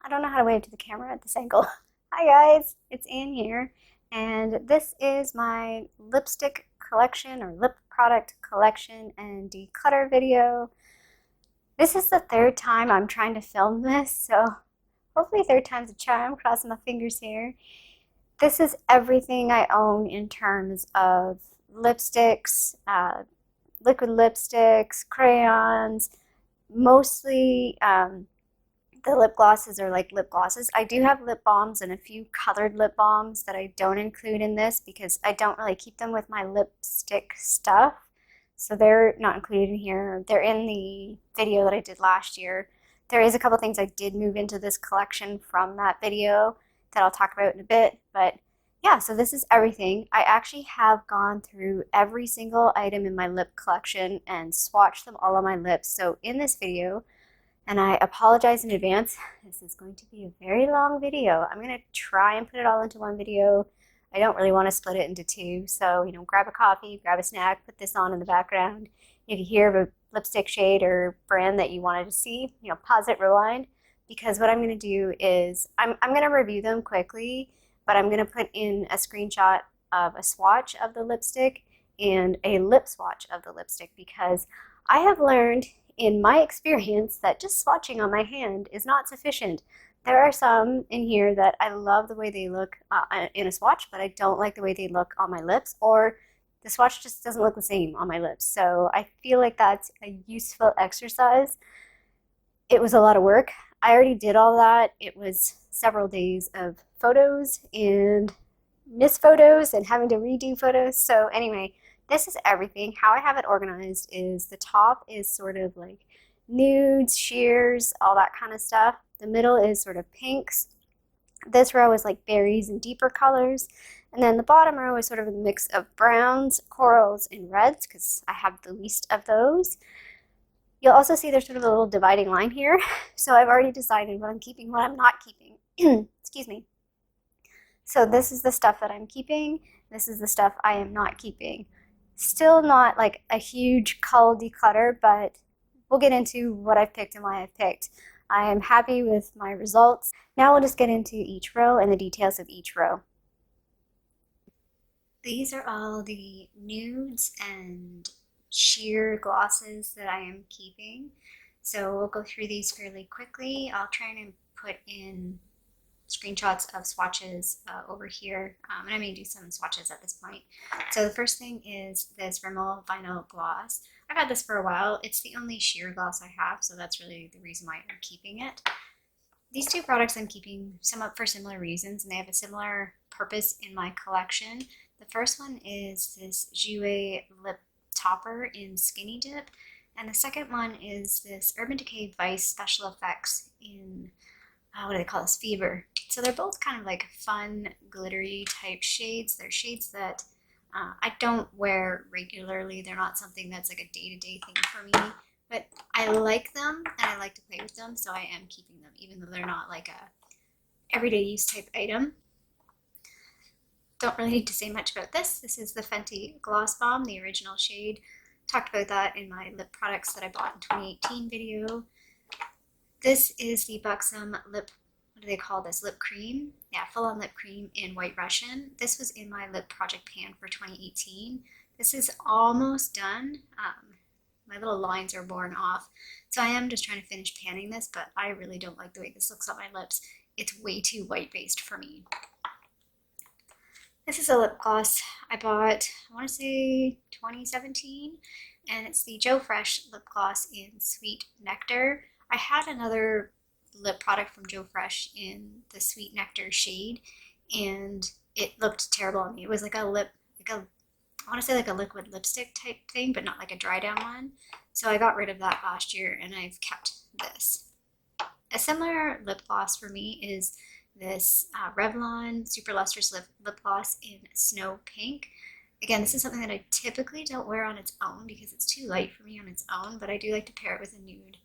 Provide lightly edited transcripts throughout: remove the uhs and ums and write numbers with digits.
I don't know how to wave to the camera at this angle. Hi guys, it's Anne here, and this is my lipstick collection or lip product collection and declutter video. This is the third time I'm trying to film this, so hopefully third time's a charm, crossing my fingers here. This is everything I own in terms of lipsticks, liquid lipsticks, crayons, mostly the lip glosses are like lip glosses. I do have lip balms and a few colored lip balms that I don't include in this because I don't really keep them with my lipstick stuff. So they're not included in here. They're in the video that I did last year. There is a couple things I did move into this collection from that video that I'll talk about in a bit. But yeah, so this is everything. I actually have gone through every single item in my lip collection and swatched them all on my lips. So in this video, and I apologize in advance, this is going to be a very long video. I'm going to try and put it all into one video. I don't really want to split it into two, so grab a coffee, grab a snack, put this on in the background. If you hear of a lipstick shade or brand that you wanted to see, pause it, rewind, because what I'm going to do is I'm going to review them quickly, but I'm going to put in a screenshot of a swatch of the lipstick and a lip swatch of the lipstick, because I have learned in my experience that just swatching on my hand is not sufficient. There are some in here that I love the way they look in a swatch, but I don't like the way they look on my lips, or the swatch just doesn't look the same on my lips. So I feel like that's a useful exercise. It was a lot of work. I already did all that. It was several days of photos and missed photos and having to redo photos. So anyway, this is everything. How I have it organized is the top is sort of like nudes, sheers, all that kind of stuff. The middle is sort of pinks. This row is like berries and deeper colors. And then the bottom row is sort of a mix of browns, corals, and reds, because I have the least of those. You'll also see there's sort of a little dividing line here. So I've already decided what I'm keeping, what I'm not keeping. Excuse me. So this is the stuff that I'm keeping. This is the stuff I am not keeping. Still not like a huge cull declutter, but we'll get into what I've picked and why I've picked. I am happy with my results. Now we'll just get into each row and the details of each row. These are all the nudes and sheer glosses that I am keeping. So we'll go through these fairly quickly. I'll try and put in screenshots of swatches over here, and I may do some swatches at this point. So the first thing is this Rimmel Vinyl Gloss. I've had this for a while. It's the only sheer gloss I have, so that's really the reason why I'm keeping it. These two products I'm keeping somewhat for similar reasons, and they have a similar purpose in my collection. The first one is this Jouer Lip Topper in Skinny Dip, and the second one is this Urban Decay Vice Special Effects in what do they call this? Fever. So they're both kind of like fun, glittery type shades. They're shades that I don't wear regularly. They're not something that's like a day-to-day thing for me, but I like them and I like to play with them, so I am keeping them, even though they're not like a everyday use type item. Don't really need to say much about this. This is the Fenty Gloss Bomb, the original shade. Talked about that in my lip products that I bought in 2018 video. This is the Buxom Lip, what do they call this? Lip cream. Yeah, full-on lip cream in White Russian. This was in my lip project pan for 2018. This is almost done. My little lines are worn off. So I am just trying to finish panning this, but I really don't like the way this looks on my lips. It's way too white-based for me. This is a lip gloss I bought, I want to say 2017, and it's the Joe Fresh lip gloss in Sweet Nectar. I had another lip product from Joe Fresh in the Sweet Nectar shade, and it looked terrible on me. It was like a lip, I want to say like a liquid lipstick type thing, but not like a dry down one. So I got rid of that last year, and I've kept this. A similar lip gloss for me is this Revlon Super Lustrous lip gloss in Snow Pink. Again, this is something that I typically don't wear on its own because it's too light for me on its own, but I do like to pair it with a nude.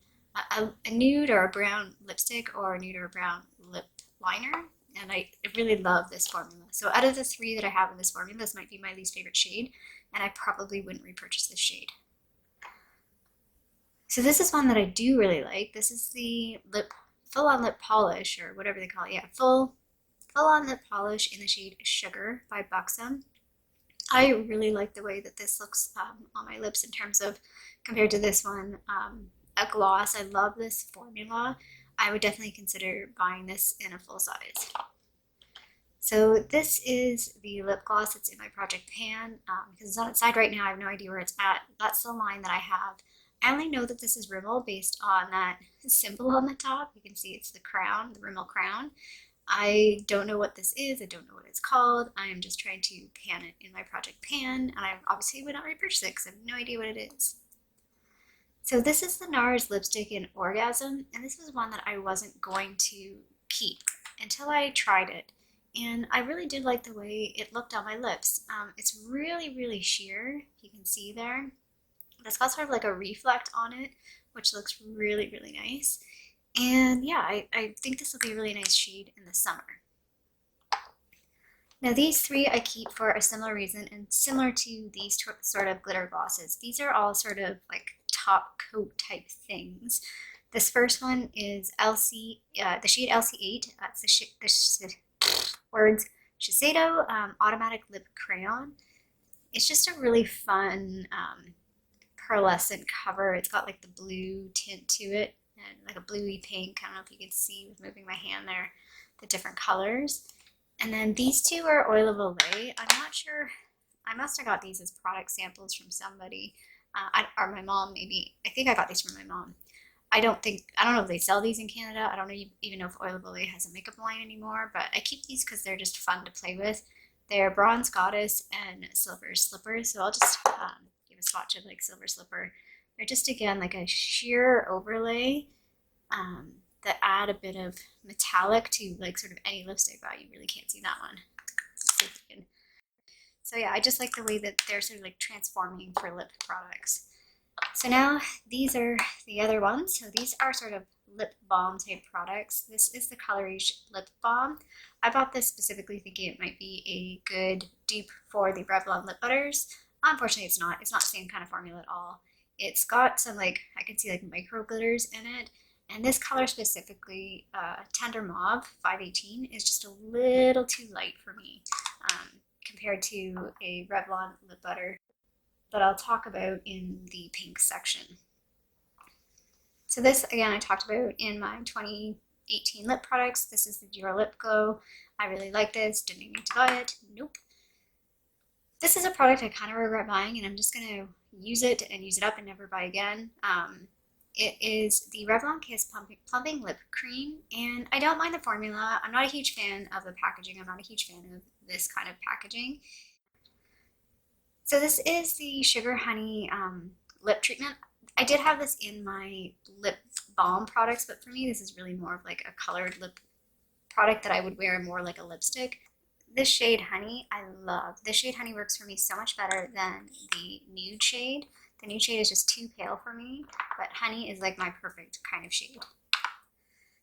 A nude or a brown lipstick or a nude or a brown lip liner, and I really love this formula. So out of the three that I have in this formula, this might be my least favorite shade, and I probably wouldn't repurchase this shade. So this is one that I do really like. This is the Lip full-on lip polish, or whatever they call it. Yeah, full-on lip polish in the shade Sugar by Buxom. I really like the way that this looks on my lips in terms of, compared to this one, a gloss. I love this formula. I would definitely consider buying this in a full size. So this is the lip gloss that's in my project pan. Because it's on its side right now, I have no idea where it's at. That's the line that I have. I only know that this is Rimmel based on that symbol on the top. You can see it's the crown, the Rimmel crown. I don't know what this is. I don't know what it's called. I am just trying to pan it in my project pan, and I obviously would not repurchase it because I have no idea what it is. So this is the NARS lipstick in Orgasm, and this was one that I wasn't going to keep until I tried it. And I really did like the way it looked on my lips. It's really, really sheer. You can see there. It's got sort of like a reflect on it, which looks really, really nice. And yeah, I think this will be a really nice shade in the summer. Now these three I keep for a similar reason, and similar to these sort of glitter glosses. These are all sort of like top coat type things. This first one is the shade LC8. That's the words Shiseido Automatic Lip Crayon. It's just a really fun pearlescent cover. It's got like the blue tint to it, and like a bluey pink. I don't know if you can see with moving my hand there, the different colors. And then these two are Oil of Olay. I'm not sure, I must have got these as product samples from somebody, or my mom maybe. I think I got these from my mom. I don't know if they sell these in Canada. I don't even know if Oil of Olay has a makeup line anymore, but I keep these because they're just fun to play with. They're Bronze Goddess and Silver Slipper, so I'll just give a swatch of like Silver Slipper. They're just, again, like a sheer overlay that add a bit of metallic to like sort of any lipstick. Wow, you really can't see that one. Let's see if you can. So yeah, I just like the way that they're sort of like transforming for lip products. So now these are the other ones. So these are sort of lip balm type products. This is the Coloration Lip Balm. I bought this specifically thinking it might be a good dupe for the Revlon lip butters. Unfortunately, it's not. It's not the same kind of formula at all. It's got some, like, I can see like micro glitters in it. And this color specifically, Tender Mauve 518, is just a little too light for me compared to a Revlon lip butter that I'll talk about in the pink section. So this, again, I talked about in my 2018 lip products. This is the Dior Lip Glow. I really like this. Didn't need to buy it. Nope. This is a product I kind of regret buying, and I'm just going to use it and use it up and never buy again. It is the Revlon Kiss Plumping Lip Cream, and I don't mind the formula. I'm not a huge fan of the packaging. I'm not a huge fan of this kind of packaging. So this is the Sugar Honey lip treatment. I did have this in my lip balm products, but for me this is really more of like a colored lip product that I would wear more like a lipstick. This shade Honey, I love. This shade Honey works for me so much better than the nude shade. The nude shade is just too pale for me, but Honey is like my perfect kind of shade.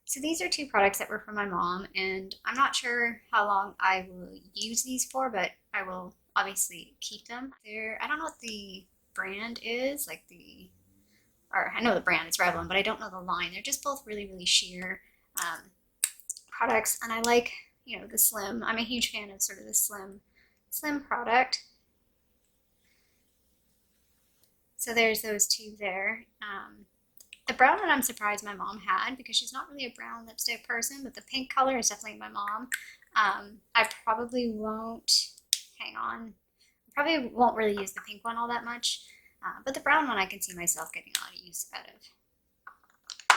So these are two products that were from my mom, and I'm not sure how long I will use these for, but I will obviously keep them. I don't know what the brand is, or I know the brand is Revlon, but I don't know the line. They're just both really, really sheer products, and I like, you know, the slim. I'm a huge fan of sort of the slim product. So there's those two there. The brown one I'm surprised my mom had, because she's not really a brown lipstick person, but the pink color is definitely my mom. I probably won't, probably won't really use the pink one all that much, but the brown one I can see myself getting a lot of use out of.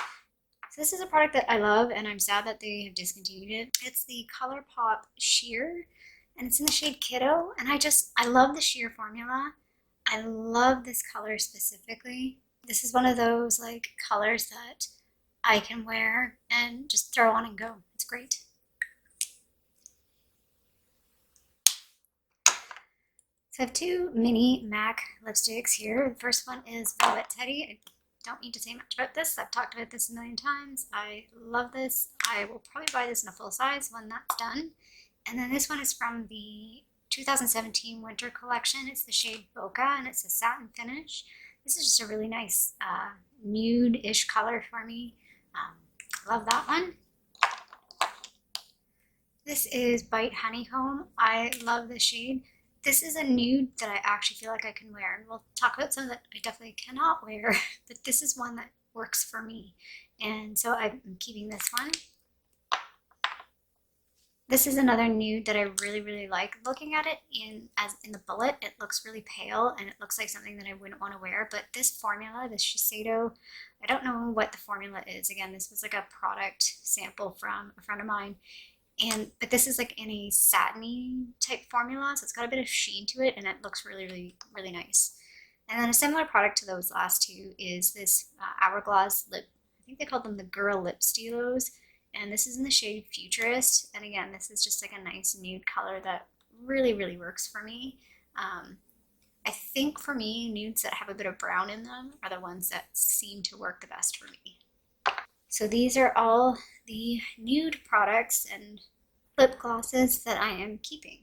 So this is a product that I love, and I'm sad that they have discontinued it. It's the ColourPop Sheer, and it's in the shade Kiddo, and I love the sheer formula. I love this color specifically. This is one of those like colors that I can wear and just throw on and go. It's great. So I have two mini MAC lipsticks here. The first one is Velvet Teddy. I don't need to say much about this. I've talked about this a million times. I love this. I will probably buy this in a full size when that's done. And then this one is from the 2017 winter collection. It's the shade Bokeh, and it's a satin finish. This is just a really nice nude-ish color for me. Love that one. This is Bite Honeycomb. I love this shade. This is a nude that I actually feel like I can wear, and we'll talk about some that I definitely cannot wear, but this is one that works for me, and so I'm keeping this one. This is another nude that I really like. Looking at it in the bullet, it looks really pale and it looks like something that I wouldn't want to wear, but this formula, this Shiseido, I don't know what the formula is. Again, this was like a product sample from a friend of mine. But this is like in a satiny type formula, so it's got a bit of sheen to it and it looks really nice. And then a similar product to those last two is this Hourglass lip. I think they called them the Girl Lip Stilos. And this is in the shade Futurist. And again, this is just like a nice nude color that really works for me. I think for me, nudes that have a bit of brown in them are the ones that seem to work the best for me. So these are all the nude products and lip glosses that I am keeping.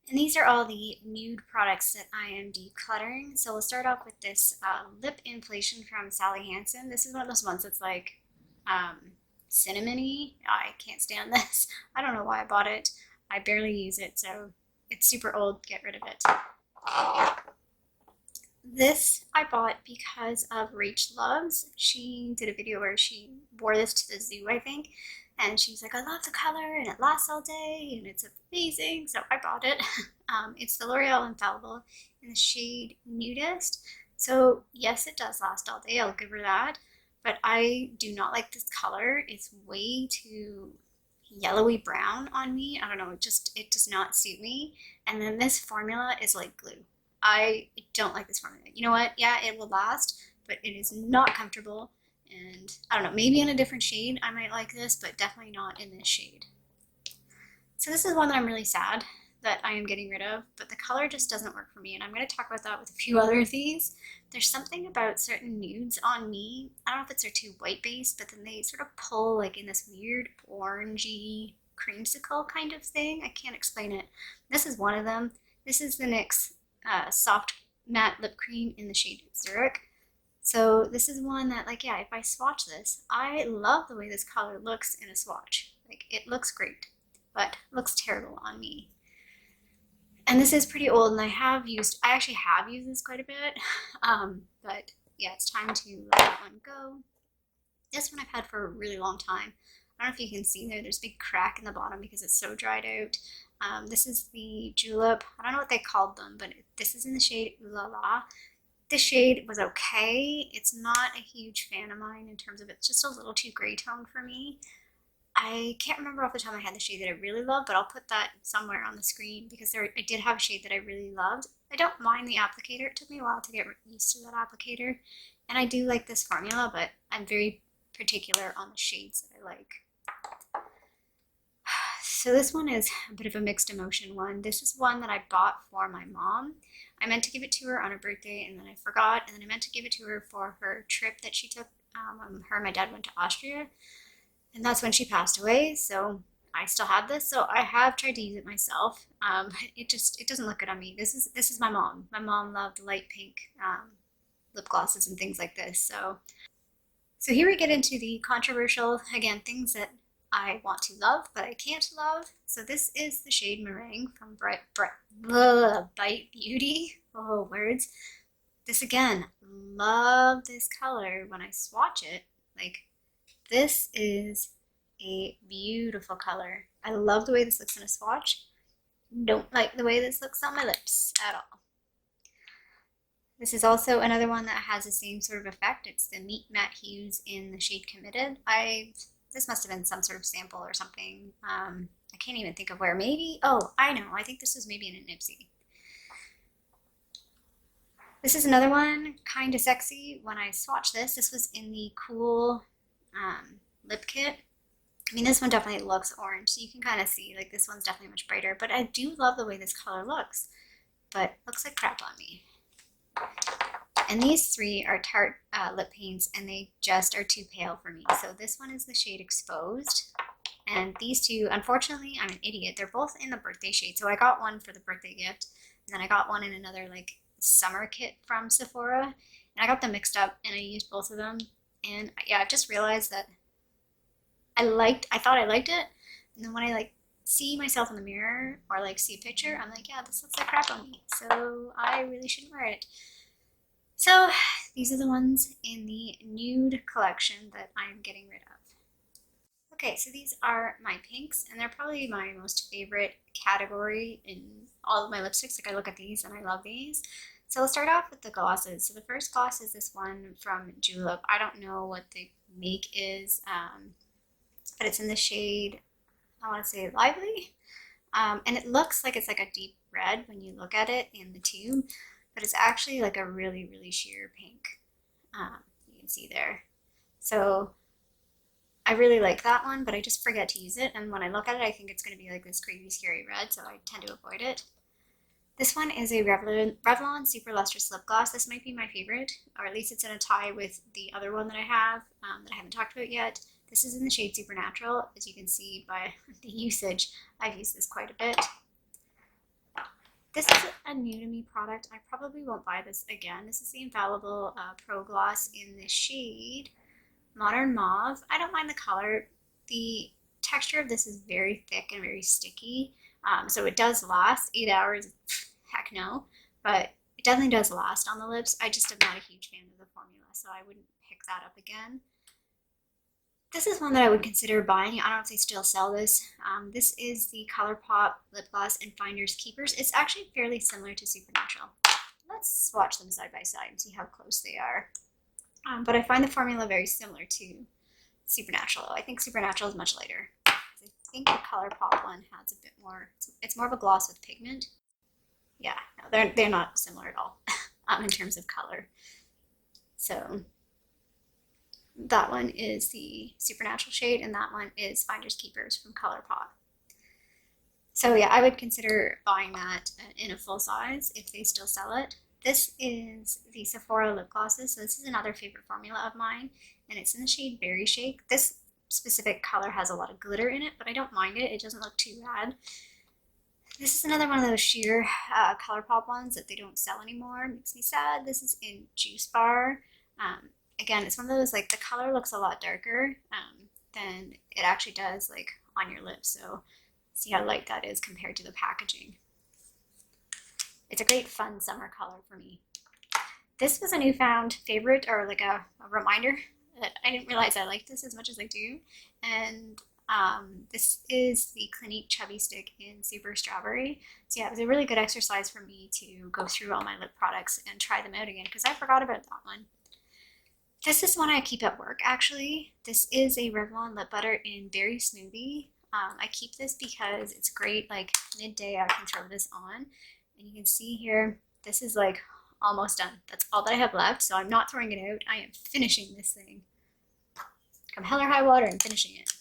And these are all the nude products that I am decluttering. So we'll start off with this lip inflation from Sally Hansen. This is one of those ones that's like cinnamony. I can't stand this. I don't know why I bought it. I barely use it, so it's super old. Get rid of it. This I bought because of Rach Loves. She did a video where she wore this to the zoo, I think, and she's like, I love the color and it lasts all day and it's amazing, so I bought it. It's the L'Oreal Infallible in the shade Nudist. So yes, it does last all day, I'll give her that, but I do not like this color. It's way too yellowy brown on me. I don't know, it does not suit me. And then this formula is like glue. I don't like this formula. You know what? Yeah, it will last, but it is not comfortable. And I don't know, maybe in a different shade I might like this, but definitely not in this shade. So this is one that I'm really sad that I am getting rid of, but the color just doesn't work for me, and I'm going to talk about that with a few other of these. There's something about certain nudes on me, I don't know if it's they're too white based, but then they sort of pull like in this weird orangey creamsicle kind of thing. I can't explain it. This is one of them. This is the NYX soft matte lip cream in the shade Zurich. So this is one that, like, yeah, if I swatch this, I love the way this color looks in a swatch. Like, it looks great, but looks terrible on me. And this is pretty old, and I actually have used this quite a bit, but yeah, it's time to let that one go. This one I've had for a really long time. I don't know if you can see there's a big crack in the bottom because it's so dried out. This is the Julep. I don't know what they called them, but this is in the shade Ooh La La. This shade was okay. It's not a huge fan of mine in terms of it's just a little too gray tone for me. I can't remember off the top of my head the shade that I really love, but I'll put that somewhere on the screen because I did have a shade that I really loved. I don't mind the applicator. It took me a while to get used to that applicator. And I do like this formula, but I'm very particular on the shades that I like. So this one is a bit of a mixed emotion one. This is one that I bought for my mom. I meant to give it to her on her birthday, and then I forgot, and then I meant to give it to her for her trip that she took. Her and my dad went to Austria, and that's when she passed away, so I still have this. So I have tried to use it myself. It doesn't look good on me. This is my mom. My mom loved light pink lip glosses and things like this. So here we get into the controversial, again, things that I want to love, but I can't love. So this is the shade Meringue from Bite Beauty. Oh, words. This again, love this color when I swatch it. Like, this is a beautiful color. I love the way this looks in a swatch. Don't like the way this looks on my lips at all. This is also another one that has the same sort of effect. It's the Meet Matte Hues in the shade Committed. This must have been some sort of sample or something. I can't even think of where. Maybe, oh, I know. I think this was maybe in a Nipsey. This is another one, kind of sexy. When I swatched this was in the Cool lip kit. I mean, this one definitely looks orange, so you can kind of see, like, this one's definitely much brighter. But I do love the way this color looks, but looks like crap on me. And these three are Tarte lip paints, and they just are too pale for me. So this one is the shade Exposed. And these two, unfortunately, I'm an idiot. They're both in the birthday shade. So I got one for the birthday gift, and then I got one in another, like, summer kit from Sephora. And I got them mixed up, and I used both of them. And yeah, I've just realized that I thought I liked it, and then when I like see myself in the mirror or like see a picture, I'm like, yeah, this looks like crap on me, so I really shouldn't wear it. So these are the ones in the nude collection that I'm getting rid of. Okay, so these are my pinks, and they're probably my most favorite category in all of my lipsticks. Like, I look at these and I love these. So let's start off with the glosses. So the first gloss is this one from Julep. I don't know what the make is, but it's in the shade, I want to say Lively. And it looks like it's like a deep red when you look at it in the tube, but it's actually like a really, really sheer pink. You can see there. So I really like that one, but I just forget to use it, and when I look at it, I think it's going to be like this crazy, scary red, so I tend to avoid it. This one is a Revlon Super Lustrous Lip Gloss. This might be my favorite, or at least it's in a tie with the other one that I have that I haven't talked about yet. This is in the shade Supernatural. As you can see by the usage, I've used this quite a bit. This is a new to me product. I probably won't buy this again. This is the Infallible Pro Gloss in the shade Modern Mauve. I don't mind the color. The texture of this is very thick and very sticky, so it does last 8 hours. Heck no, but it definitely does last on the lips. I just am not a huge fan of the formula, so I wouldn't pick that up again. This is one that I would consider buying. I don't know if they still sell this. This is the ColourPop Lip Gloss in Finders Keepers. It's actually fairly similar to Supernatural. Let's swatch them side by side and see how close they are. But I find the formula very similar to Supernatural. I think Supernatural is much lighter. I think the ColourPop one has a bit more, it's more of a gloss with pigment. Yeah, no, they're not similar at all in terms of color. So that one is the Supernatural shade, and that one is Finders Keepers from ColourPop. So yeah, I would consider buying that in a full size if they still sell it. This is the Sephora lip glosses. So this is another favorite formula of mine, and it's in the shade Berry Shake. This specific color has a lot of glitter in it, but I don't mind it. It doesn't look too bad. This is another one of those sheer ColourPop ones that they don't sell anymore. It makes me sad. This is in Juice Bar. Again, it's one of those, like, the color looks a lot darker than it actually does, like, on your lips. So see how light that is compared to the packaging. It's a great fun summer color for me. This was a newfound favorite, or like a reminder that I didn't realize I liked this as much as I do. And this is the Clinique Chubby Stick in Super Strawberry. So yeah, it was a really good exercise for me to go through all my lip products and try them out again, because I forgot about that one. This is one I keep at work, actually. This is a Revlon lip butter in Berry Smoothie. I keep this because it's great, like midday I can throw this on. And you can see here, this is like almost done. That's all that I have left, so I'm not throwing it out. I am finishing this thing. Come hell or high water, I'm finishing it.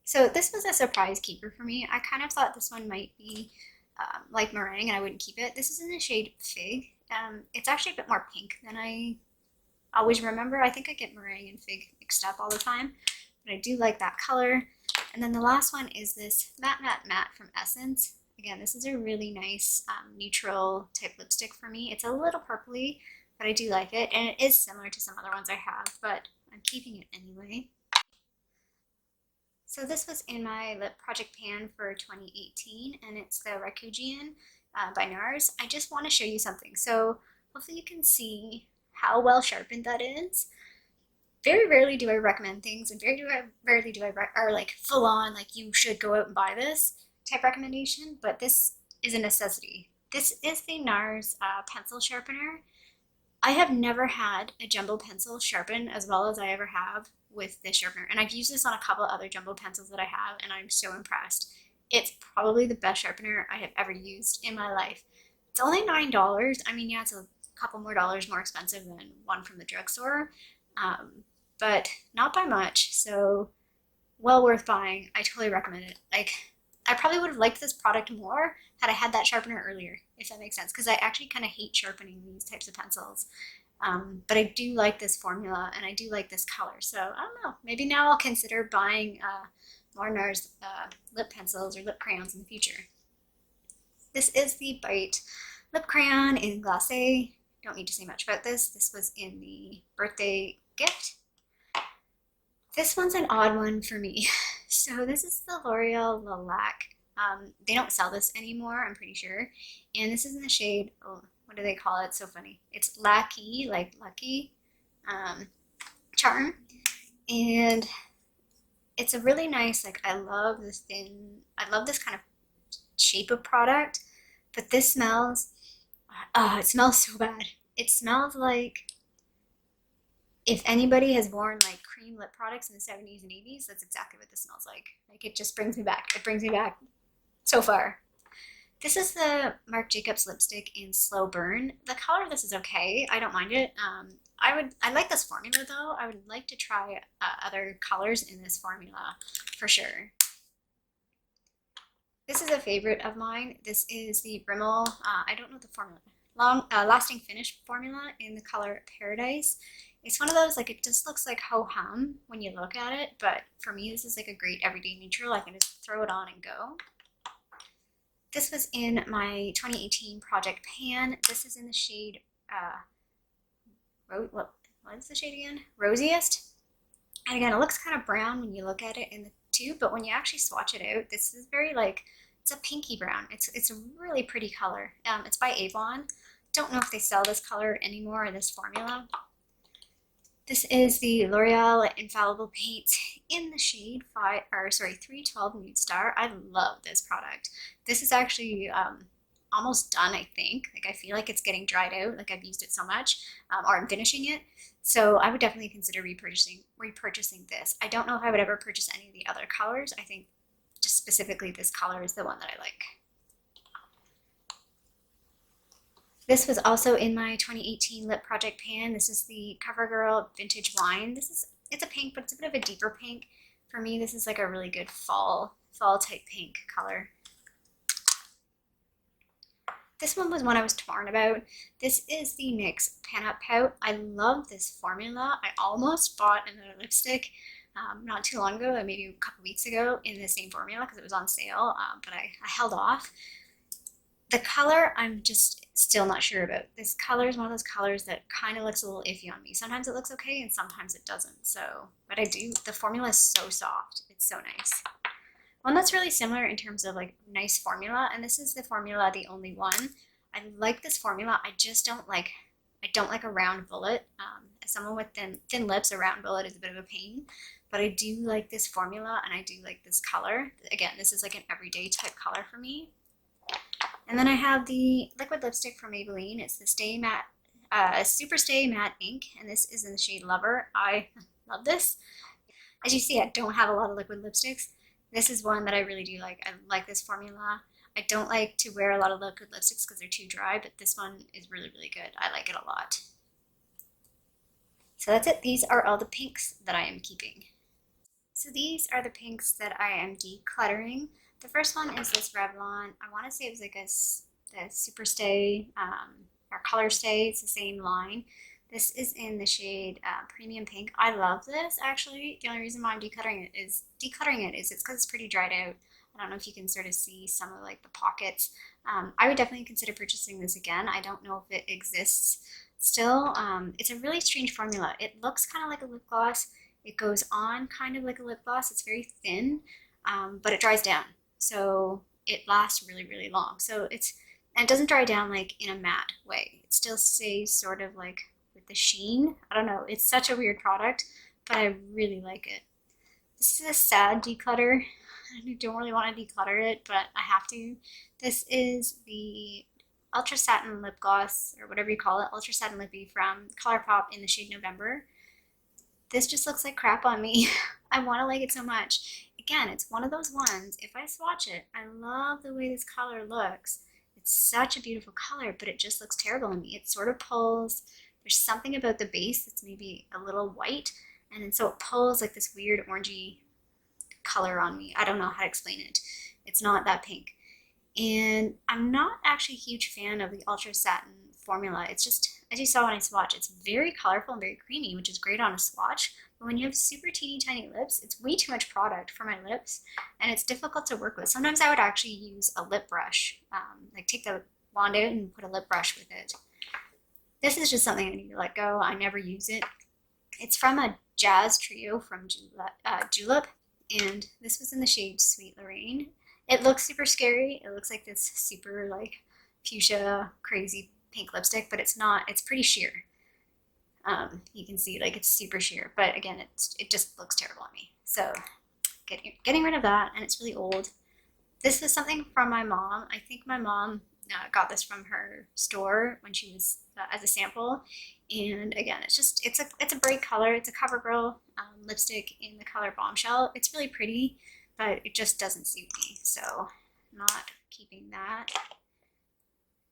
So this was a surprise keeper for me. I kind of thought this one might be like meringue and I wouldn't keep it. This is in the shade Fig. It's actually a bit more pink than I always remember. I think I get meringue and fig mixed up all the time, but I do like that color. And then the last one is this Matte Matte Matte from Essence. Again, this is a really nice neutral type lipstick for me. It's a little purpley, but I do like it. And it is similar to some other ones I have, but I'm keeping it anyway. So this was in my lip project pan for 2018, and it's the Rakujian by NARS. I just want to show you something. So hopefully you can see how well sharpened that is. Very rarely do I recommend things, and very rarely do I or like full on, like you should go out and buy this type recommendation, but this is a necessity. This is the NARS pencil sharpener. I have never had a jumbo pencil sharpen as well as I ever have with this sharpener, and I've used this on a couple other jumbo pencils that I have, and I'm so impressed. It's probably the best sharpener I have ever used in my life. It's only $9. I mean, yeah, it's a couple more dollars more expensive than one from the drugstore, but not by much, so well worth buying. I totally recommend it. Like, I probably would have liked this product more had I had that sharpener earlier, if that makes sense, because I actually kind of hate sharpening these types of pencils. But I do like this formula, and I do like this color, so I don't know, maybe now I'll consider buying more NARS lip pencils or lip crayons in the future. This is the Bite lip crayon in Glacé. Don't need to say much about this. This was in the birthday gift. This one's an odd one for me. So this is the L'Oreal Lilac. They don't sell this anymore, I'm pretty sure. And this is in the shade, oh, what do they call it? It's so funny. It's Lackey, like Lucky Charm. And it's a really nice, like, I love this kind of shape of product. But this smells, it smells so bad. It smells like if anybody has worn like cream lip products in the 70s and 80s, that's exactly what this smells like. Like it just brings me back. It brings me back so far. This is the Marc Jacobs lipstick in Slow Burn. The color of this is okay. I don't mind it. I like this formula though. I would like to try other colors in this formula for sure. This is a favorite of mine. This is the Rimmel, I don't know the formula, Lasting Finish formula in the color Paradise. It's one of those, like, it just looks like ho-hum when you look at it, but for me, this is like a great everyday neutral. I can just throw it on and go. This was in my 2018 Project Pan. This is in the shade, what is the shade again? Rosiest. And again, it looks kind of brown when you look at it in the tube, but when you actually swatch it out, this is very like, it's a pinky brown. It's a really pretty color. It's by Avon. Don't know if they sell this color anymore or this formula. This is the L'Oreal Infallible Paint in the shade 312 Nude Star. I love this product. This is actually almost done, I think. Like I feel like it's getting dried out, like I've used it so much, or I'm finishing it. So I would definitely consider repurchasing this. I don't know if I would ever purchase any of the other colors. I think just specifically this color is the one that I like. This was also in my 2018 Lip Project Pan. This is the CoverGirl Vintage Wine. It's a pink, but it's a bit of a deeper pink. For me, this is like a really good fall type pink color. This one was one I was torn about. This is the NYX Pan Up Pout. I love this formula. I almost bought another lipstick not too long ago, maybe a couple weeks ago, in the same formula because it was on sale, but I held off. The color, I'm just still not sure about. This color is one of those colors that kind of looks a little iffy on me. Sometimes it looks okay and sometimes it doesn't. So, but the formula is so soft. It's so nice. One that's really similar in terms of like nice formula, and this is the formula, the only one. I like this formula. I don't like a round bullet. As someone with thin lips, a round bullet is a bit of a pain, but I do like this formula and I do like this color. Again, this is like an everyday type color for me. And then I have the liquid lipstick from Maybelline. It's the Stay Matte, Super Stay Matte Ink, and this is in the shade Lover. I love this. As you see, I don't have a lot of liquid lipsticks. This is one that I really do like. I like this formula. I don't like to wear a lot of liquid lipsticks because they're too dry, but this one is really, really good. I like it a lot. So that's it. These are all the pinks that I am keeping. So these are the pinks that I am decluttering. The first one is this Revlon. I want to say it was like the Super Stay or Color Stay. It's the same line. This is in the shade Premium Pink. I love this actually. The only reason why I'm decluttering it is it's because it's pretty dried out. I don't know if you can sort of see some of like the pockets. I would definitely consider purchasing this again. I don't know if it exists still. It's a really strange formula. It looks kind of like a lip gloss. It goes on kind of like a lip gloss. It's very thin, but it dries down. So it lasts really, really long. And it doesn't dry down like in a matte way. It still stays sort of like with the sheen. I don't know. It's such a weird product, but I really like it. This is a sad declutter. I don't really want to declutter it, but I have to. This is the Ultra Satin Lip Gloss, or whatever you call it, Ultra Satin Lippy from ColourPop in the shade November. This just looks like crap on me. I want to like it so much. Again, it's one of those ones, if I swatch it, I love the way this color looks. It's such a beautiful color, but it just looks terrible on me. It sort of pulls. There's something about the base that's maybe a little white, and so it pulls like this weird orangey color on me. I don't know how to explain it. It's not that pink. And I'm not actually a huge fan of the Ultra Satin formula. It's just, as you saw when I swatch, it's very colorful and very creamy, which is great on a swatch. But when you have super teeny tiny lips, it's way too much product for my lips, and it's difficult to work with. Sometimes I would actually use a lip brush, like take the wand out and put a lip brush with it. This is just something I need to let go. I never use it. It's from a jazz trio from Julep, and this was in the shade Sweet Lorraine. It looks super scary. It looks like this super like fuchsia crazy pink lipstick, but it's not. It's pretty sheer. You can see like it's super sheer, but again, it just looks terrible on me. So getting rid of that, and it's really old. This is something from my mom. I think my mom got this from her store when she was as a sample. And again, it's a bright color. It's a CoverGirl lipstick in the color Bombshell. It's really pretty, but it just doesn't suit me. So I'm not keeping that.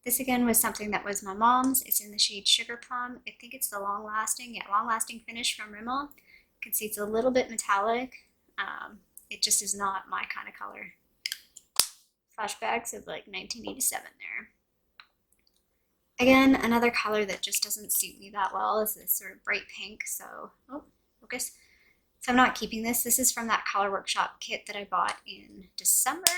This again was something that was my mom's. It's in the shade Sugar Plum. I think it's the long lasting finish from Rimmel. You can see it's a little bit metallic. It just is not my kind of color. Flashbacks of like 1987 there. Again, another color that just doesn't suit me that well is this sort of bright pink. So, oh, focus. So I'm not keeping this. This is from that Color Workshop kit that I bought in December.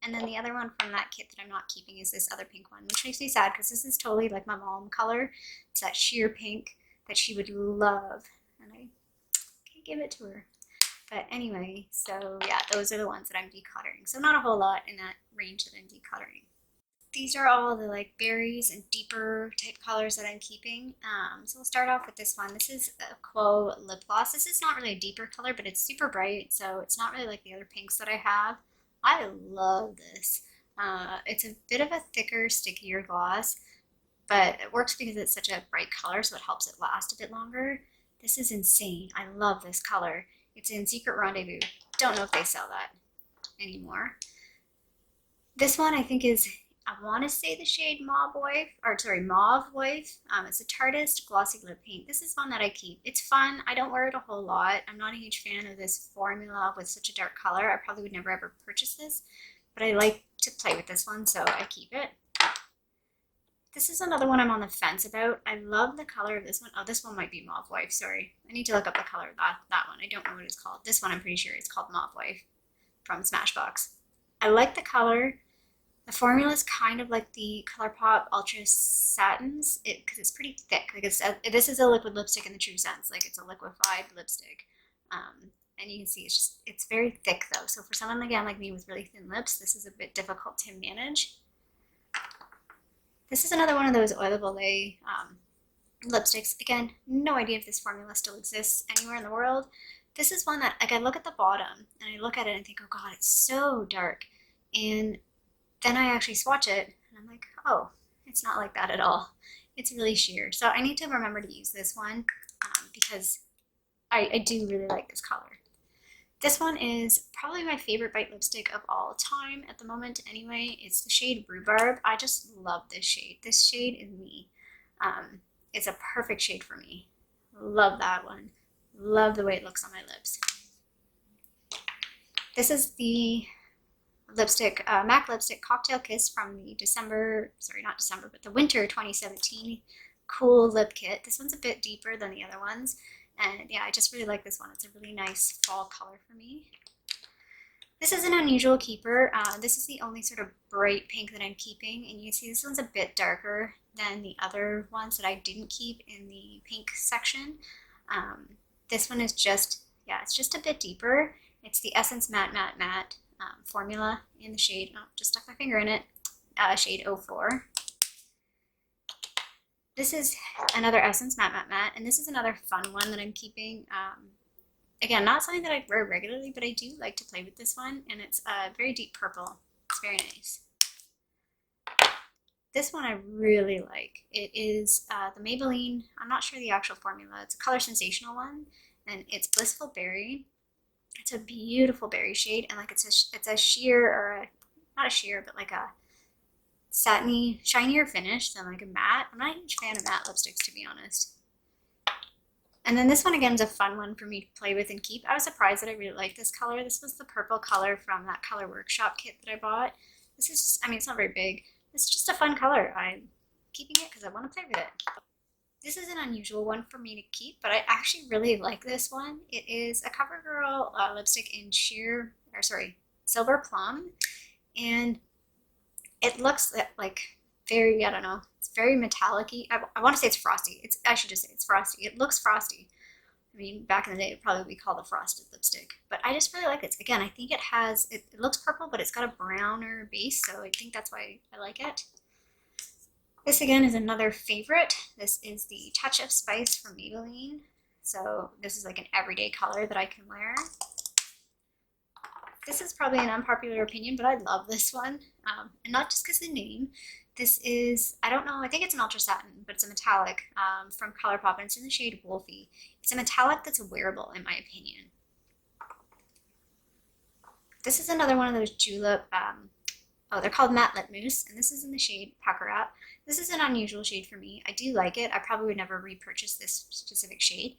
And then the other one from that kit that I'm not keeping is this other pink one, which makes me sad because this is totally like my mom color. It's that sheer pink that she would love, and I can't give it to her. But anyway, so yeah, those are the ones that I'm decluttering. So not a whole lot in that range that I'm decluttering. These are all the like berries and deeper type colors that I'm keeping. So we'll start off with this one. This is a Quo lip gloss. This is not really a deeper color, but it's super bright, so it's not really like the other pinks that I have. I love this. It's a bit of a thicker, stickier gloss, but it works because it's such a bright color, so it helps it last a bit longer. This is insane. I love this color. It's in Secret Rendezvous. Don't know if they sell that anymore. This one I think is, I want to say the shade Mauve Wife. It's a Tartist Glossy Lip Paint. This is one that I keep. It's fun. I don't wear it a whole lot. I'm not a huge fan of this formula with such a dark color. I probably would never ever purchase this, but I like to play with this one, so I keep it. This is another one I'm on the fence about. I love the color of this one. Oh, this one might be Mauve Wife, sorry. I need to look up the color of that one. I don't know what it's called. This one I'm pretty sure it's called Mauve Wife from Smashbox. I like the color. The formula is kind of like the ColourPop Ultra Satins, because it's pretty thick. Like this is a liquid lipstick in the true sense. Like it's a liquefied lipstick. And you can see it's very thick though. So for someone again like me with really thin lips, this is a bit difficult to manage. This is another one of those Oil of Olay lipsticks. Again, no idea if this formula still exists anywhere in the world. This is one that, like, I look at the bottom and I look at it and think, oh God, it's so dark. And then I actually swatch it and I'm like, oh, it's not like that at all. It's really sheer. So I need to remember to use this one because I do really like this color. This one is probably my favorite Bite lipstick of all time at the moment anyway. It's the shade Rhubarb. I just love this shade. This shade is me. It's a perfect shade for me. Love that one. Love the way it looks on my lips. This is the lipstick, MAC lipstick Cocktail Kiss from the the winter 2017 Cool Lip Kit. This one's a bit deeper than the other ones. And yeah, I just really like this one. It's a really nice fall color for me. This is an unusual keeper. This is the only sort of bright pink that I'm keeping. And you can see this one's a bit darker than the other ones that I didn't keep in the pink section. This one is just, yeah, it's just a bit deeper. It's the Essence Matte Matte Matte formula in the shade, oh, just stuck my finger in it, shade 04. This is another Essence Matte Matte Matte, and this is another fun one that I'm keeping. Again, not something that I wear regularly, but I do like to play with this one, and it's a very deep purple. It's very nice. This one I really like. It is the Maybelline, I'm not sure the actual formula, it's a Color Sensational one, and it's Blissful Berry. It's a beautiful berry shade, and like it's a sheer, or not a sheer, but like a satiny, shinier finish than like a matte. I'm not a huge fan of matte lipsticks, to be honest. And then this one again is a fun one for me to play with and keep. I was surprised that I really liked this color. This was the purple color from that Color Workshop kit that I bought. This is just, I mean, it's not very big. This is just a fun color. I'm keeping it because I want to play with it. This is an unusual one for me to keep, but I actually really like this one. It is a CoverGirl lipstick in Silver Plum, and it looks like very, it's very metallic-y. I want to say it's frosty. I should just say it's frosty. It looks frosty. I mean, back in the day, it would probably be called a frosted lipstick. But I just really like it. Again, I think it looks purple, but it's got a browner base, so I think that's why I like it. This again is another favorite. This is the Touch of Spice from Maybelline. So this is like an everyday color that I can wear. This is probably an unpopular opinion, but I love this one. And not just because of the name. This is, I don't know, I think it's an ultra satin, but it's a metallic from ColourPop, and it's in the shade Wolfie. It's a metallic that's wearable, in my opinion. This is another one of those julep, they're called Matte Lip Mousse, and this is in the shade Baccarat. This is an unusual shade for me. I do like it. I probably would never repurchase this specific shade,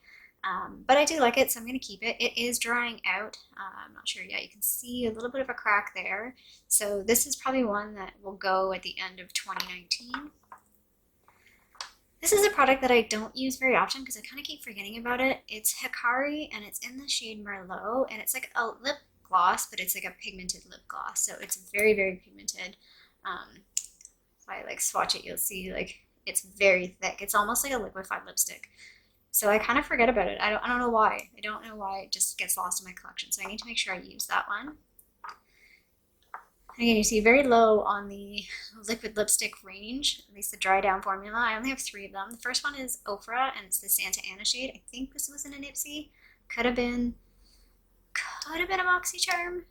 but I do like it, so I'm going to keep it. It is drying out. I'm not sure yet. You can see a little bit of a crack there. So this is probably one that will go at the end of 2019. This is a product that I don't use very often because I kind of keep forgetting about it. It's Hikari, and it's in the shade Merlot, and it's like a lip gloss, but it's like a pigmented lip gloss. So it's very, very pigmented. If I like swatch it, you'll see like it's very thick. It's almost like a liquefied lipstick. So I kind of forget about it. I don't know why. I don't know why it just gets lost in my collection. So I need to make sure I use that one. Again, you see very low on the liquid lipstick range, at least the dry down formula. I only have 3 of them. The first one is Ofra, and it's the Santa Ana shade. I think this was in an Ipsy. Could have been a BoxyCharm.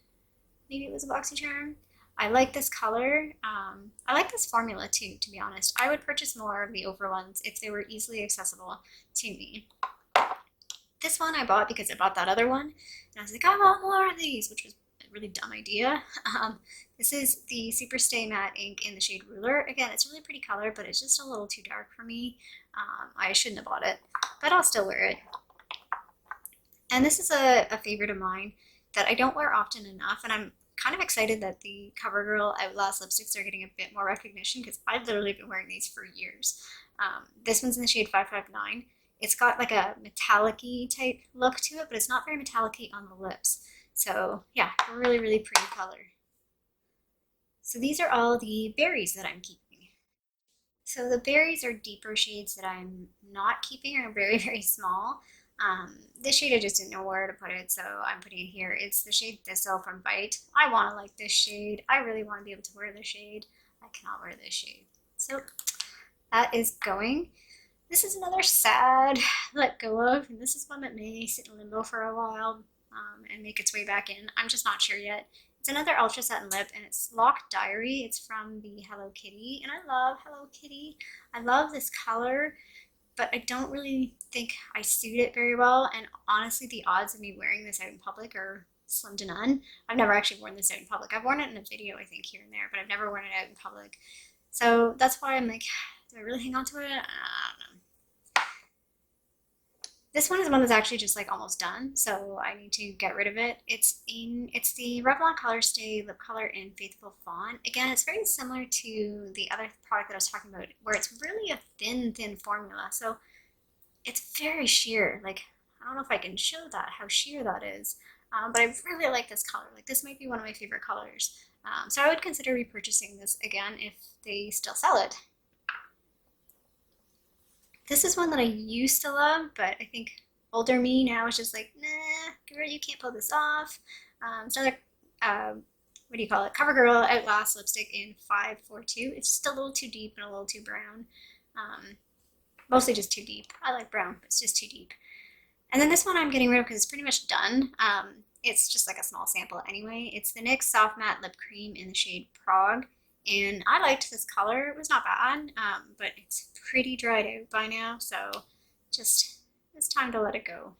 Maybe it was a BoxyCharm. I like this color. I like this formula too, to be honest. I would purchase more of the Ofra ones if they were easily accessible to me. This one I bought because I bought that other one, and I was like, I want more of these, which was a really dumb idea. This is the Super Stay Matte ink in the shade Ruler. Again, it's a really pretty color, but it's just a little too dark for me. I shouldn't have bought it, but I'll still wear it. And this is a favorite of mine that I don't wear often enough, and I'm kind of excited that the CoverGirl Outlast lipsticks are getting a bit more recognition because I've literally been wearing these for years. This one's in the shade 559. It's got like a metallic-y type look to it, but it's not very metallic-y on the lips. So yeah, a really, really pretty color. So these are all the berries that I'm keeping. So the berries are deeper shades that I'm not keeping, are very, very small. This shade I just didn't know where to put it, so I'm putting it here. It's the shade Thistle from Bite. I want to like this shade. I really want to be able to wear this shade. I cannot wear this shade. So that is going. This is another sad let go of, and this is one that may sit in limbo for a while and make its way back in. I'm just not sure yet. It's another Ultra Satin Lip, and it's Lock Diary. It's from the Hello Kitty, and I love Hello Kitty. I love this color, but I don't really think I suit it very well, and honestly the odds of me wearing this out in public are slim to none. I've never actually worn this out in public. I've worn it in a video, I think, here and there, but I've never worn it out in public. So that's why I'm like, do I really hang on to it? I don't know. This one is one that's actually just like almost done, so I need to get rid of it. It's the Revlon Color Stay Lip Color in Faithful Fawn. Again, it's very similar to the other product that I was talking about, where it's really a thin formula. So it's very sheer. Like, I don't know if I can show that, how sheer that is, but I really like this color. Like, this might be one of my favorite colors. So I would consider repurchasing this again if they still sell it. This is one that I used to love, but I think older me now is just like, nah, girl, you can't pull this off. It's another, what do you call it? CoverGirl Outlast lipstick in 542. It's just a little too deep and a little too brown. Mostly just too deep. I like brown, but it's just too deep. And then this one I'm getting rid of because it's pretty much done. It's just like a small sample anyway. It's the NYX Soft Matte Lip Cream in the shade Prague. And I liked this color. It was not bad, but it's pretty dried out by now, so just it's time to let it go.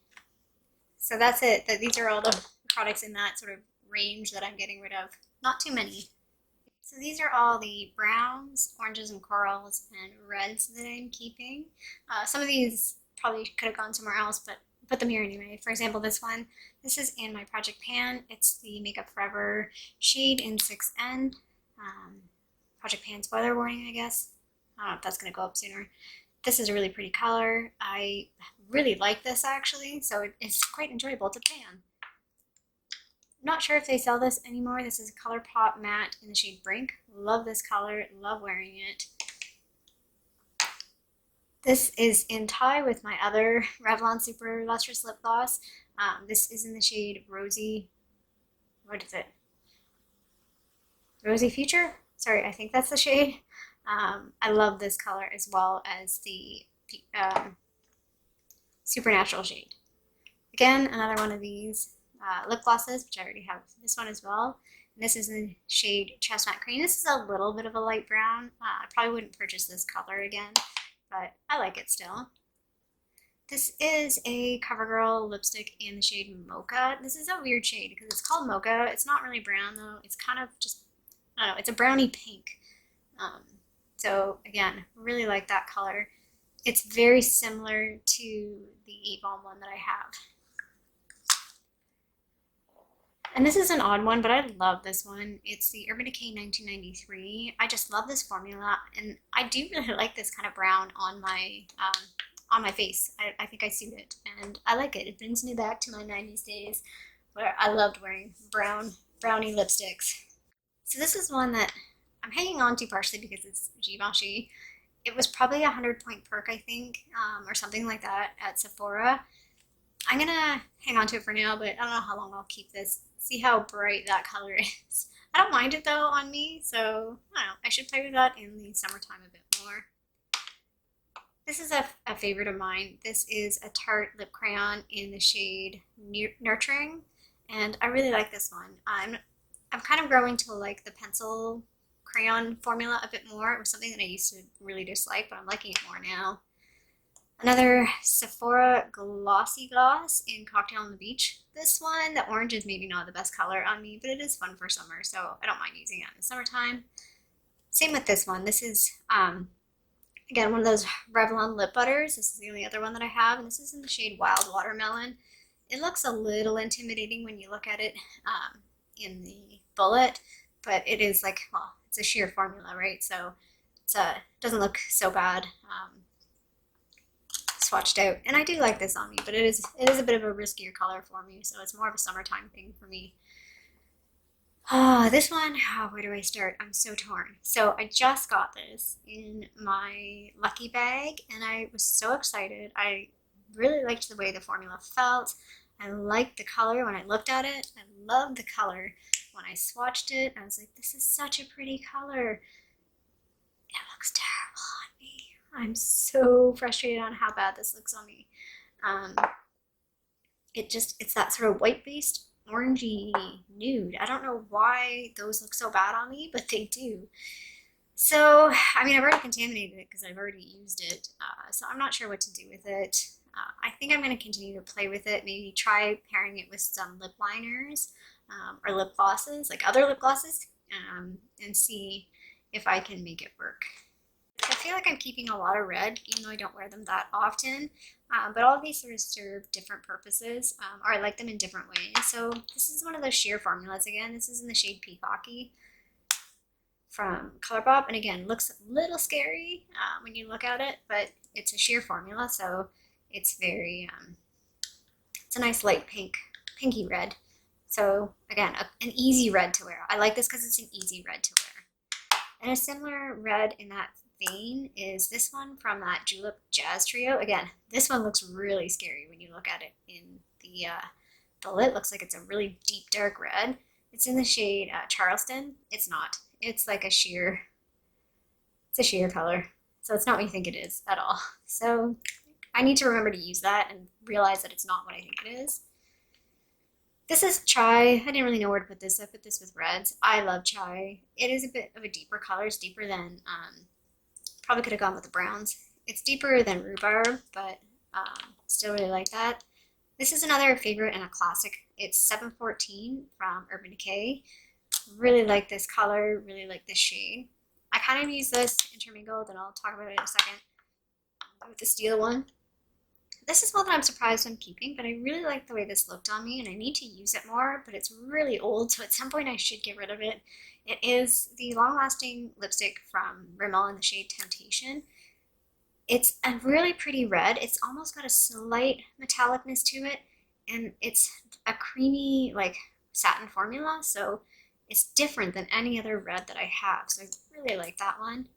So that's it. These are all the products in that sort of range that I'm getting rid of. Not too many. So these are all the browns, oranges and corals, and reds that I'm keeping. Some of these probably could have gone somewhere else, but put them here anyway. For example, this one. This is in my Project Pan. It's the Makeup Forever shade in 6N. Project Pan spoiler warning, I guess. I don't know if that's going to go up sooner. This is a really pretty color. I really like this actually, so it's quite enjoyable to pan. Not sure if they sell this anymore. This is a ColourPop matte in the shade Brink. Love this color, love wearing it. This is in tie with my other Revlon Super Lustrous Lip Gloss. This is in the shade Rosy, what is it? Rosy Future? Sorry, I think that's the shade. I love this color as well as the Supernatural shade. Again, another one of these lip glosses, which I already have this one as well. And this is in the shade Chestnut Cream. This is a little bit of a light brown. I probably wouldn't purchase this color again, but I like it still. This is a CoverGirl lipstick in the shade Mocha. This is a weird shade because it's called Mocha. It's not really brown though. It's kind of just, I don't know, it's a brownie pink. So again, really like that color. It's very similar to the Avon one that I have. And this is an odd one, but I love this one. It's the Urban Decay 1993. I just love this formula, and I do really like this kind of brown on my face. I think I suit it, and I like it. It brings me back to my 90s days where I loved wearing brownie lipsticks. So this is one that I'm hanging on to partially because it's Givenchy. It was probably a 100-point perk, I think, or something like that at Sephora. I'm gonna hang on to it for now, but I don't know how long I'll keep this. See how bright that color is. I don't mind it though on me, so I don't know. I should play with that in the summertime a bit more. This is a favorite of mine. This is a Tarte lip crayon in the shade Nurturing, and I really like this one. I'm kind of growing to like the pencil crayon formula a bit more. It was something that I used to really dislike, but I'm liking it more now. Another Sephora Glossy Gloss in Cocktail on the Beach. This one, the orange is maybe not the best color on me, but it is fun for summer, so I don't mind using it in the summertime. Same with this one. This is, again, one of those Revlon lip butters. This is the only other one that I have, and this is in the shade Wild Watermelon. It looks a little intimidating when you look at it in the bullet, but it is like, well, it's a sheer formula, right? So it doesn't look so bad. Swatched out, and I do like this on me, but it is a bit of a riskier color for me, so it's more of a summertime thing for me. This one, where do I start? I'm so torn. So I just got this in my lucky bag, and I was so excited. I really liked the way the formula felt. I liked the color when I looked at it. I loved the color when I swatched it. I was like, this is such a pretty color. It looks terrible on me. I'm so frustrated on how bad this looks on me. It's that sort of white-based orangey nude. I don't know why those look so bad on me, but they do. So, I mean, I've already contaminated it because I've already used it, so I'm not sure what to do with it. I think I'm going to continue to play with it, maybe try pairing it with some lip liners or lip glosses, like other lip glosses, and see if I can make it work. I feel like I'm keeping a lot of red, even though I don't wear them that often, but all of these sort of serve different purposes, or I like them in different ways. So this is one of those sheer formulas again. This is in the shade Peacocky from ColourPop, and again, looks a little scary when you look at it, but it's a sheer formula, so it's very, it's a nice light pinky red. So again, an easy red to wear. I like this because it's an easy red to wear. And a similar red in that vein is this one from that Julep Jazz Trio. Again, this one looks really scary when you look at it in the lid. Looks like it's a really deep dark red. It's in the shade Charleston. It's not. It's like it's a sheer color. So it's not what you think it is at all. So I need to remember to use that and realize that it's not what I think it is. This is Chai. I didn't really know where to put this. I put this with reds. I love Chai. It is a bit of a deeper color. It's deeper than, probably could have gone with the browns. It's deeper than Rhubarb, but still really like that. This is another favorite and a classic. It's 714 from Urban Decay. Really like this color, really like this shade. I kind of use this intermingled, and I'll talk about it in a second, with the steel one. This is one that I'm surprised I'm keeping, but I really like the way this looked on me, and I need to use it more, but it's really old, so at some point I should get rid of it. It is the long-lasting lipstick from Rimmel in the shade Temptation. It's a really pretty red. It's almost got a slight metallicness to it, and it's a creamy, like, satin formula, so it's different than any other red that I have, so I really like that one.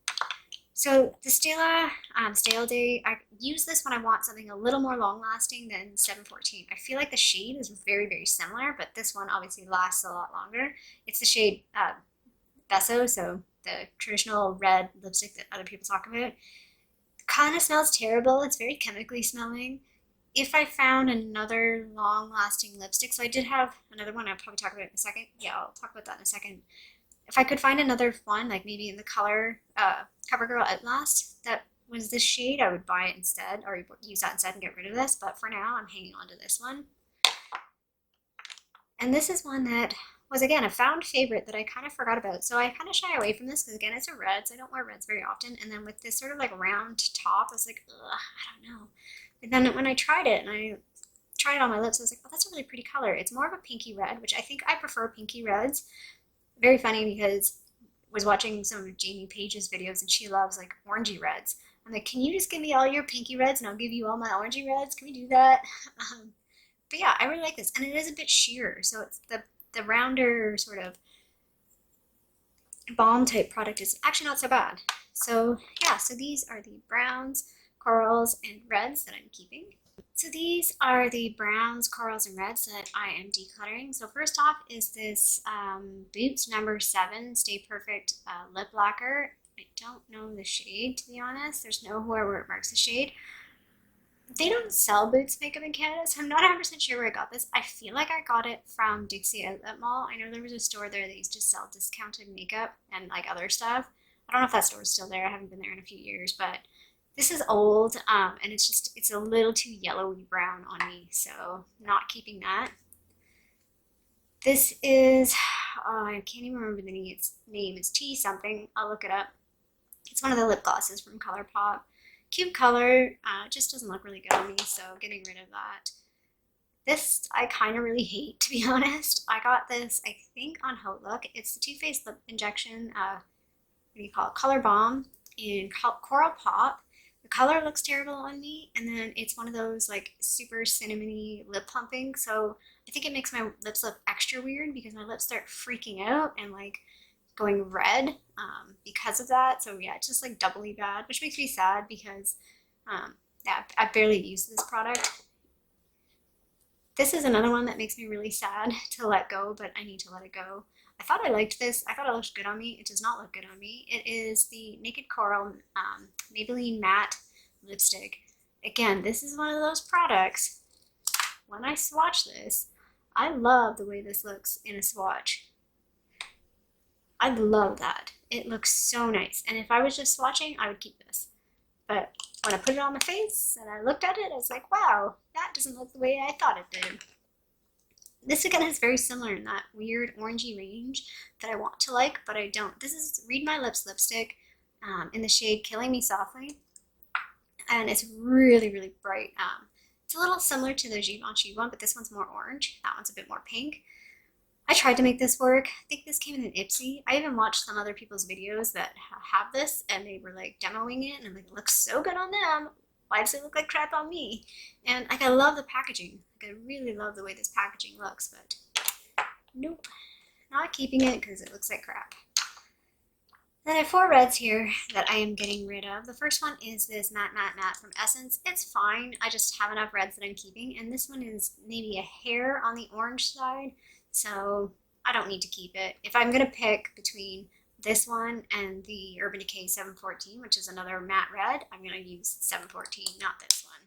So the Stale Day, I use this when I want something a little more long lasting than 714. I feel like the shade is very, very similar, but this one obviously lasts a lot longer. It's the shade Beso, so the traditional red lipstick that other people talk about. Kind of smells terrible. It's very chemically smelling. If I found another long lasting lipstick, so I did have another one I'll probably talk about in a second. Yeah, I'll talk about that in a second. If I could find another one, like maybe in the color CoverGirl Outlast that was this shade, I would buy it instead, or use that instead and get rid of this. But for now, I'm hanging on to this one. And this is one that was, again, a found favorite that I kind of forgot about. So I kind of shy away from this because, again, it's a red, so I don't wear reds very often. And then with this sort of like round top, I was like, ugh, I don't know. But then when I tried it and I tried it on my lips, I was like, oh, that's a really pretty color. It's more of a pinky red, which I think I prefer pinky reds. Very funny because I was watching some of Jamie Page's videos and she loves like orangey reds. I'm like, can you just give me all your pinky reds and I'll give you all my orangey reds? Can we do that? But yeah, I really like this, and it is a bit sheer, so it's the rounder sort of balm type product is actually not so bad. So yeah, so these are the browns, corals, and reds that I'm keeping. So these are the browns, corals, and reds that I am decluttering. So first off is this Boots number 7 Stay Perfect lip lacquer. I don't know the shade, to be honest. There's nowhere where it marks the shade. They don't sell Boots makeup in Canada, so I'm not 100% sure where I got this. I feel like I got it from Dixie Outlet Mall. I know there was a store there that used to sell discounted makeup and like other stuff. I don't know if that store is still there. I haven't been there in a few years, but this is old, and it's a little too yellowy brown on me, so not keeping that. This is, oh, I can't even remember the name. Its name is T something. I'll look it up. It's one of the lip glosses from ColourPop. Cute color, just doesn't look really good on me, so getting rid of that. This I kind of really hate, to be honest. I got this, I think, on Haute Look. It's the Too Faced Lip Injection, what do you call it, Color Balm in Coral Pop. The color looks terrible on me, and then it's one of those like super cinnamony lip plumping, so I think it makes my lips look extra weird because my lips start freaking out and like going red because of that. So yeah, it's just like doubly bad, which makes me sad because yeah, I barely use this product. This is another one that makes me really sad to let go, but I need to let it go. I thought I liked this. I thought it looked good on me. It does not look good on me. It is the Naked Coral Maybelline Matte Lipstick. Again, this is one of those products. When I swatch this, I love the way this looks in a swatch. I love that. It looks so nice. And if I was just swatching, I would keep this. But when I put it on my face and I looked at it, I was like, wow, that doesn't look the way I thought it did. This again is very similar in that weird orangey range that I want to like, but I don't. This is Read My Lips lipstick in the shade Killing Me Softly. And it's really, really bright. It's a little similar to the Givenchy one, but this one's more orange. That one's a bit more pink. I tried to make this work. I think this came in an Ipsy. I even watched some other people's videos that have this, and they were like demoing it, and I'm like, it looks so good on them. Why does it look like crap on me? And like, I love the packaging. Like, I really love the way this packaging looks, but nope, not keeping it because it looks like crap. Then I have 4 reds here that I am getting rid of. The first one is this Matte Matte Matte from Essence. It's fine. I just have enough reds that I'm keeping, and this one is maybe a hair on the orange side. So I don't need to keep it. If I'm going to pick between this one and the Urban Decay 714, which is another matte red, I'm going to use 714, not this one.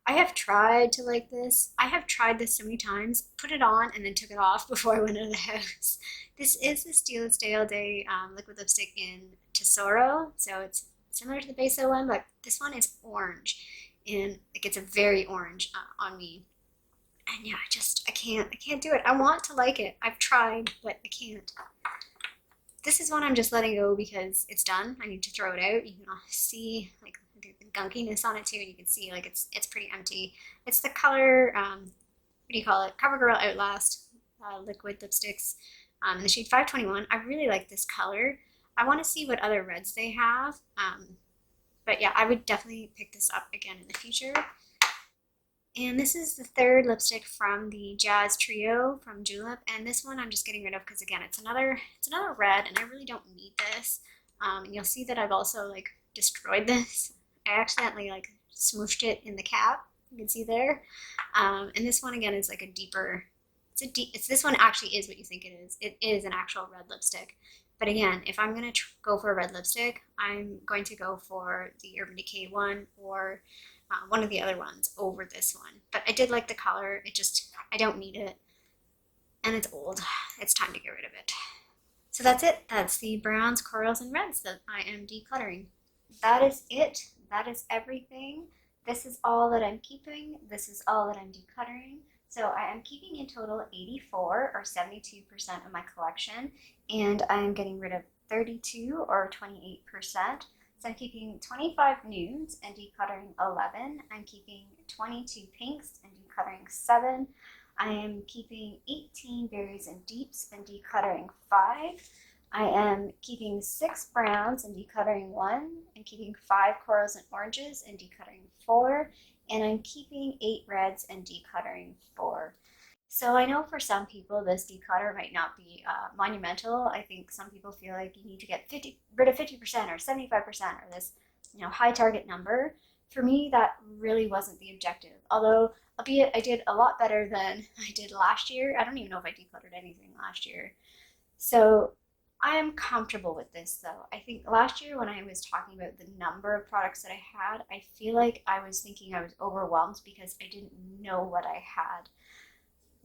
I have tried to like this. I have tried this so many times, put it on, and then took it off before I went out of the house. This is the Stay All Day liquid lipstick in Tesoro, so it's similar to the Beso one, but this one is orange, and it gets a very orange on me. And yeah, I can't do it. I want to like it. I've tried, but I can't. This is one I'm just letting go because it's done. I need to throw it out. You can see like the gunkiness on it too, and you can see like it's pretty empty. It's the color, what do you call it? CoverGirl Outlast liquid lipsticks in the shade 521. I really like this color. I want to see what other reds they have. But yeah, I would definitely pick this up again in the future. And this is the 3rd lipstick from the Jazz Trio from Julep, and this one I'm just getting rid of because again it's another red, and I really don't need this. And you'll see that I've also like destroyed this. I accidentally like smooshed it in the cap. You can see there. And this one again is like a deeper, this one actually is what you think it is. It is an actual red lipstick. But again, if I'm going to go for a red lipstick, I'm going to go for the Urban Decay one or one of the other ones over this one. But I did like the color. I don't need it. And it's old. It's time to get rid of it. So that's it. That's the browns, corals, and reds that I am decluttering. That is it. That is everything. This is all that I'm keeping. This is all that I'm decluttering. So I am keeping in total 84 or 72% of my collection, and I am getting rid of 32 or 28%. So I'm keeping 25 nudes and decluttering 11. I'm keeping 22 pinks and decluttering 7. I am keeping 18 berries and deeps and decluttering 5. I am keeping 6 browns and decluttering 1, and keeping 5 corals and oranges and decluttering 4, and I'm keeping 8 reds and decluttering 4. So I know for some people this declutter might not be monumental. I think some people feel like you need to get rid of 50% or 75% or this high target number. For me, that really wasn't the objective. Although, albeit I did a lot better than I did last year. I don't even know if I decluttered anything last year. So I am comfortable with this though. I think last year when I was talking about the number of products that I had, I feel like I was thinking I was overwhelmed because I didn't know what I had.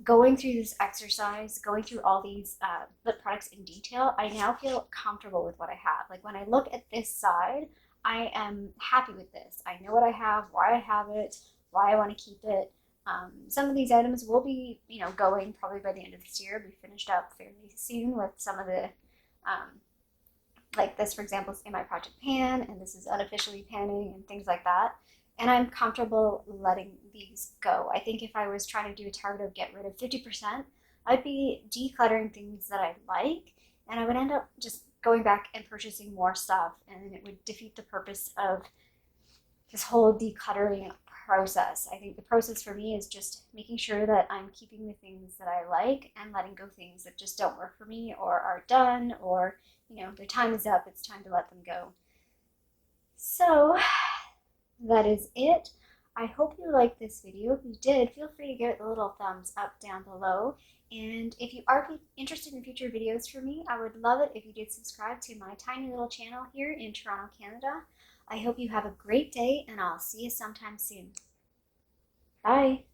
Going through this exercise, going through all these lip products in detail, I now feel comfortable with what I have. Like when I look at this side, I am happy with this. I know what I have, why I have it, why I want to keep it. Some of these items will be, going probably by the end of this year. Be finished up fairly soon with some of the, like this, for example, is in my project pan, and this is unofficially panning and things like that. And I'm comfortable letting these go. I think if I was trying to do a target of get rid of 50%, I'd be decluttering things that I like, and I would end up just going back and purchasing more stuff, and it would defeat the purpose of this whole decluttering process. I think the process for me is just making sure that I'm keeping the things that I like and letting go things that just don't work for me or are done or, their time is up, it's time to let them go. So that is it. I hope you liked this video. If you did, feel free to give it the little thumbs up down below. And if you are interested in future videos from me, I would love it if you did subscribe to my tiny little channel here in Toronto, Canada. I hope you have a great day, and I'll see you sometime soon. Bye.